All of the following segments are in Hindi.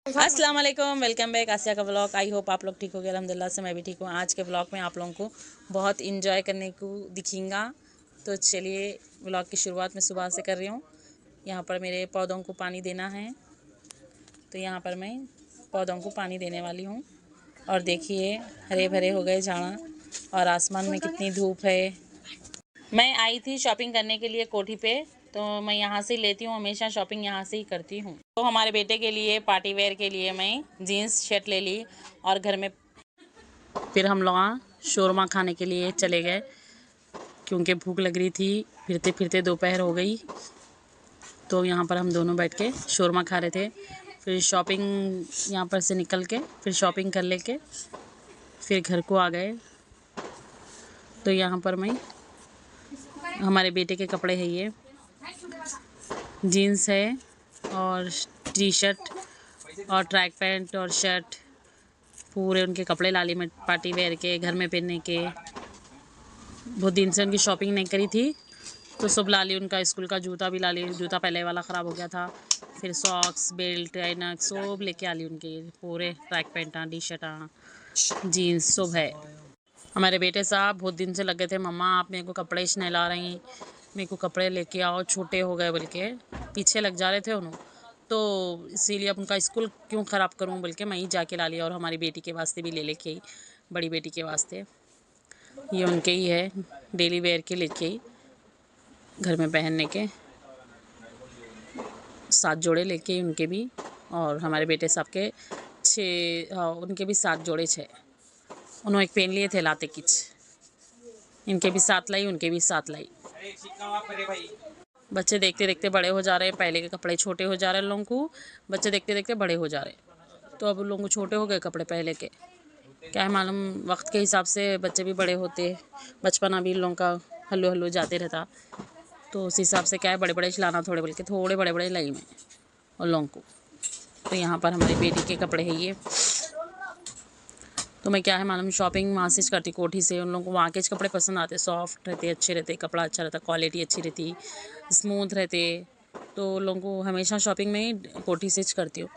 अस्सलाम वालेकुम, वेलकम बैक आसिया का व्लॉग। आई होप आप लोग ठीक हो गए। अल्हम्दुलिल्लाह से मैं भी ठीक हूँ। आज के व्लॉग में आप लोगों को बहुत इंजॉय करने को दिखेगा। तो चलिए व्लॉग की शुरुआत में सुबह से कर रही हूँ। यहाँ पर मेरे पौधों को पानी देना है, तो यहाँ पर मैं पौधों को पानी देने वाली हूँ। और देखिए हरे भरे हो गए झाड़ा और आसमान में कितनी धूप है। मैं आई थी शॉपिंग करने के लिए कोठी पे, तो मैं यहाँ से लेती हूँ, हमेशा शॉपिंग यहाँ से ही करती हूँ। तो हमारे बेटे के लिए पार्टी वेयर के लिए मैं जीन्स शर्ट ले ली और घर में फिर हम लोग शोरमा खाने के लिए चले गए, क्योंकि भूख लग रही थी। फिरते फिरते दोपहर हो गई, तो यहाँ पर हम दोनों बैठ के शोरमा खा रहे थे। फिर शॉपिंग यहाँ पर से निकल के फिर शॉपिंग कर लेके फिर घर को आ गए। तो यहाँ पर मैं हमारे बेटे के कपड़े हैं, ये जीन्स है और टी शर्ट और ट्रैक पैंट और शर्ट, पूरे उनके कपड़े लाली में पार्टी वेयर के, घर में पहनने के। बहुत दिन से उनकी शॉपिंग नहीं करी थी, तो सब ला ली। उनका स्कूल का जूता भी ला ली, जूता पहले वाला ख़राब हो गया था। फिर सॉक्स, बेल्ट, ऐनक सब लेके आ ली उनके, पूरे ट्रैक पैंटा, टी शर्टा, जीन्स सब है। हमारे बेटे साहब बहुत दिन से लगे थे, मम्मा आप मेरे को कपड़े ही नहीं ला रही, मेरे को कपड़े लेके आओ, छोटे हो गए बोल के पीछे लग जा रहे थे उन्होंने। तो इसीलिए अब उनका स्कूल क्यों ख़राब करूं बोल के मैं ही जाके ला लिया। और हमारी बेटी के वास्ते भी ले लेके आई, बड़ी बेटी के वास्ते। ये उनके ही है, डेली वेयर के लेके आई, घर में पहनने के 7 जोड़े लेके आई उनके भी। और हमारे बेटे साहब के 6, हाँ उनके भी 7 जोड़े 6। उन्होंने एक पेन लिए थे लाते किच, इनके भी 7 लाई, उनके भी 7 लाई। बच्चे देखते देखते बड़े हो जा रहे हैं, पहले के कपड़े छोटे हो जा रहे हैं लोगों को, बच्चे देखते देखते बड़े हो जा रहे हैं। तो अब लोगों को छोटे हो गए कपड़े पहले के, क्या है मालूम, वक्त के हिसाब से बच्चे भी बड़े होते, बचपना भी लोगों का हल्लो हल्लो जाते रहता। तो उस हिसाब से क्या है, बड़े बड़े लाना थोड़े बोल के थोड़े बड़े बड़े लाई में और लोगों को। तो यहाँ पर हमारी बेटी के कपड़े हैं ये। तो मैं क्या है मालूम, शॉपिंग वहाँ से करती कोठी से। उन लोगों को वहाँ के कपड़े पसंद आते, सॉफ्ट रहते, अच्छे रहते, कपड़ा अच्छा रहता, क्वालिटी अच्छी रहती, स्मूथ रहते। तो लोगों को हमेशा शॉपिंग में ही कोठी से करती हूँ।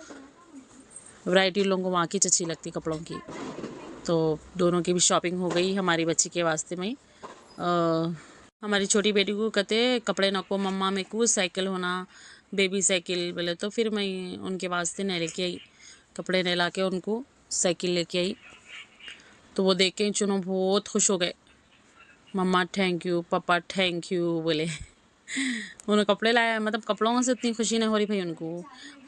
वैरायटी लोगों को वहाँ की अच्छी लगती कपड़ों की। तो दोनों की भी शॉपिंग हो गई हमारी बच्ची के वास्ते में। हमारी छोटी बेटी को कहते कपड़े नको मम्मा, मेरे को साइकिल होना, बेबी साइकिल बोले। तो फिर मैं उनके वास्ते नहीं लेके आई, कपड़े नहीं ला के उनको साइकिल लेके आई। तो वो देख के चुनो बहुत खुश हो गए, मम्मा थैंक यू, पापा थैंक यू बोले। उन्होंने कपड़े लाया, मतलब कपड़ों से इतनी खुशी नहीं हो रही भाई उनको,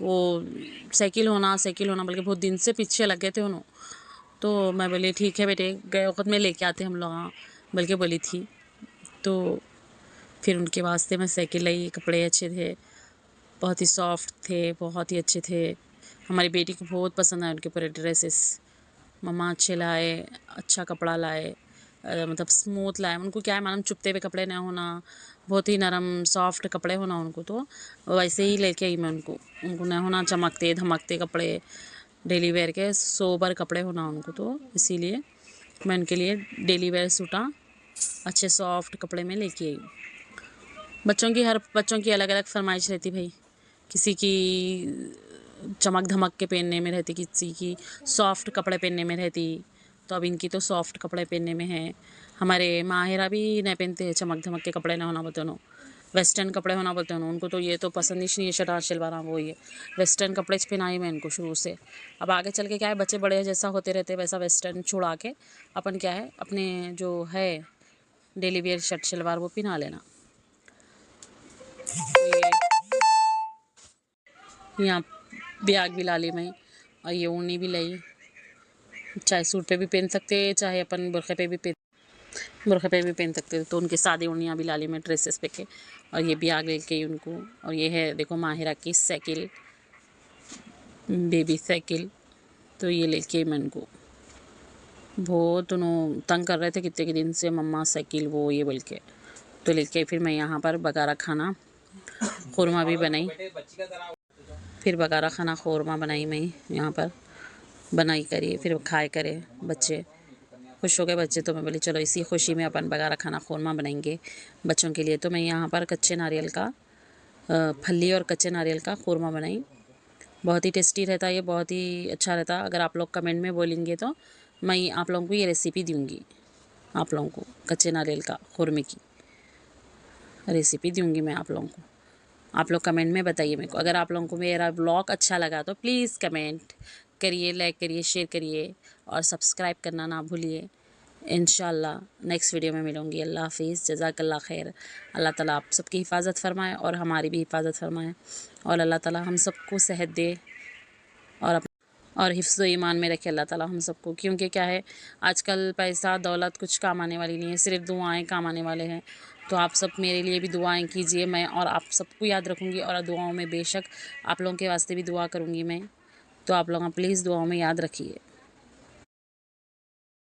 वो साइकिल होना बल्कि बहुत दिन से पीछे लग गए थे उन्होंने। तो मैं बोली ठीक है बेटे, गए वक्त में लेके आते हम लोग, बल्कि बोली थी। तो फिर उनके वास्ते मैं साइकिल लाई, कपड़े अच्छे थे, बहुत ही सॉफ्ट थे, बहुत ही अच्छे थे। हमारी बेटी को बहुत पसंद आए उनके पूरे ड्रेसेस। मम्मा अच्छे लाए, अच्छा कपड़ा लाए, मतलब स्मूथ लाए। उनको क्या है मालूम, चुभते हुए कपड़े ना होना, बहुत ही नरम सॉफ्ट कपड़े होना उनको। तो वैसे ही लेके आई मैं उनको ना होना चमकते धमकते कपड़े, डेली वेयर के सोबर कपड़े होना उनको। तो इसीलिए मैं उनके लिए डेली वेयर सूटा अच्छे सॉफ्ट कपड़े में लेके आई। हर बच्चों की अलग अलग फरमाइश रहती भाई, किसी की चमक धमक के पहनने में रहती, किसी की सॉफ्ट कपड़े पहनने में रहती। तो अब इनकी तो सॉफ्ट कपड़े पहनने में है। हमारे माहिरा भी नहीं पहनते हैं, चमक धमक के कपड़े ना होना बोलते उन्होंने, वेस्टर्न कपड़े होना बोलते हैं उनको। तो ये तो पसंद ही नहीं है, शरार शलवार वो ये वेस्टर्न कपड़े पहनाई मैं इनको शुरू से। अब आगे चल के क्या है, बच्चे बड़े जैसा होते रहते वैसा वेस्टर्न छुड़ा के अपन क्या है अपने जो है डेली वेयर शर्ट शलवार वो पहना लेना। यहाँ बैग भी ला ली मैं, और ये ऊनी भी लाई, चाहे सूट पे भी पहन सकते, चाहे अपन बुरखे पे भी पहन सकते। तो उनके सादी ओढ़नियाँ भी ला ली मैं ड्रेसेस पे के। और ये बैग लेके उनको, और ये है देखो माहिरा की साइकिल, बेबी साइकिल। तो ये लेके मैं उनको, बहुत उन्होंने तंग कर रहे थे कितने के दिन से, मम्मा साइकिल वो ये बोल के। तो लेके फिर मैं यहाँ पर बगारा खाना खुरमा भी बनाई, फिर बगारा खाना खुरमा बनाई मैं यहाँ पर बनाई करी, फिर खाए करे बच्चे खुश हो गए बच्चे। तो मैं बोली चलो इसी खुशी में अपन बगारा खाना खुरमा बनाएंगे बच्चों के लिए। तो मैं यहाँ पर कच्चे नारियल का फली और कच्चे नारियल का खुरमा बनाई। बहुत ही टेस्टी रहता है ये, बहुत ही अच्छा रहता है। अगर आप लोग कमेंट में बोलेंगे तो मैं आप लोगों को ये रेसिपी दूंगी, आप लोगों को कच्चे नारियल का खुरमे की रेसिपी दूंगी मैं आप लोगों को। आप लोग कमेंट में बताइए मेरे को। अगर आप लोगों को मेरा ब्लॉग अच्छा लगा तो प्लीज़ कमेंट करिए, लाइक करिए, शेयर करिए और सब्सक्राइब करना ना भूलिए। इंशाल्लाह नेक्स्ट वीडियो में मिलूँगी। अल्लाह हाफिज़, जज़ाकल्लाह खैर। अल्लाह ताला आप सबकी हिफाजत फरमाए और हमारी भी हिफाजत फरमाए, और अल्लाह ताला हम सबको सेहत दे और हिफ्ज़ ईमान में रखे अल्लाह ताला हम सबको। क्योंकि क्या है, आजकल पैसा दौलत कुछ काम आने वाली नहीं है, सिर्फ दुआएं काम आने वाले हैं। तो आप सब मेरे लिए भी दुआएं कीजिए, मैं और आप सबको याद रखूँगी और दुआओं में बेशक आप लोगों के वास्ते भी दुआ करूँगी मैं। तो आप लोग प्लीज़ दुआओं में याद रखिए।